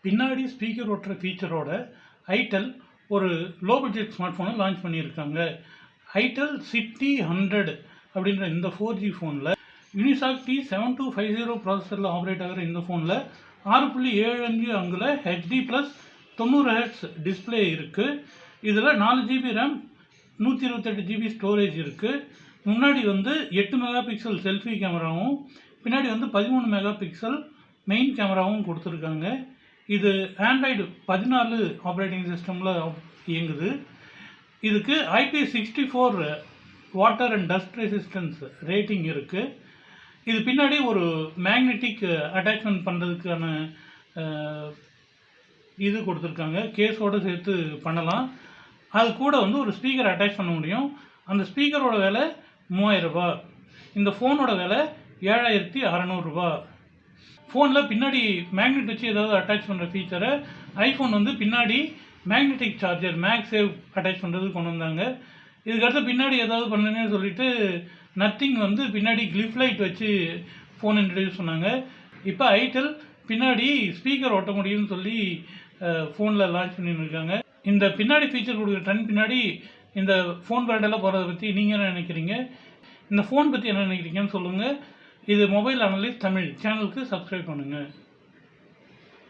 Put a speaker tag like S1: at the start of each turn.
S1: பின்னாடி ஸ்பீக்கர் ஓட்டுற ஃபீச்சரோட ஐடெல் ஒரு லோ பட்ஜெட் ஸ்மார்ட் ஃபோனை லான்ச் பண்ணியிருக்காங்க. ஐடெல் சிட்டி 100 அப்படின்ற இந்த 4G ஃபோனில் யூனிசாக் T7250 ப்ராசஸரில் ஆப்ரேட் ஆகிற இந்த ஃபோனில் 6.75 அங்குல HD+ 90Hz டிஸ்பிளே இருக்குது. இதில் 4GB RAM 128GB ஸ்டோரேஜ் இருக்குது. முன்னாடி 8 மெகா பிக்சல் செல்ஃபி கேமராவும் பின்னாடி 13 மெகா பிக்சல் மெயின் கேமராவும் கொடுத்துருக்காங்க. இது ஆண்ட்ராய்டு 14 ஆப்ரேட்டிங் சிஸ்டமில் இயங்குது. இதுக்கு IP64 water and dust resistance rating இருக்குது. இது பின்னாடி ஒரு மேக்னெட்டிக் அட்டாச்மெண்ட் பண்ணுறதுக்கான இது கொடுத்துருக்காங்க. கேஸோடு சேர்த்து பண்ணலாம். அது கூட ஒரு ஸ்பீக்கர் அட்டாச் பண்ண முடியும். அந்த ஸ்பீக்கரோட விலை 3000 ரூபா. இந்த ஃபோனோட விலை 7600 ரூபா. ஃபோனில் பின்னாடி மேக்னெட் வச்சு ஏதாவது அட்டாச் பண்ணுற ஃபீச்சரை ஐஃபோன் பின்னாடி மேக்னெட்டிக் சார்ஜர் மேக்ஸேவ் அட்டாச் பண்ணுறதுக்கு கொண்டு வந்தாங்க. இதுக்கடுத்து பின்னாடி ஏதாவது பண்ணுங்கன்னு சொல்லிட்டு நத்திங் பின்னாடி கிளிப் லைட் வச்சு ஃபோன் இன்ட்ரடியூஸ் பண்ணாங்க. இப்போ ஐடெல் பின்னாடி ஸ்பீக்கர் ஓட்ட முடியும்னு சொல்லி ஃபோனில் லான்ச் பண்ணியிருக்காங்க. இந்த பின்னாடி ஃபீச்சர் கொடுக்குற ட்ரெண்ட் பின்னாடி இந்த ஃபோன் பிராண்டெல்லாம் போகிறத பற்றி நீங்கள் என்ன நினைக்கிறீங்க? இந்த ஃபோன் பற்றி என்ன நினைக்கிறீங்கன்னு சொல்லுங்கள். இது மொபைல் அனலிஸ்ட் தமிழ் சேனலுக்கு சப்ஸ்கிரைப் பண்ணுங்கள்.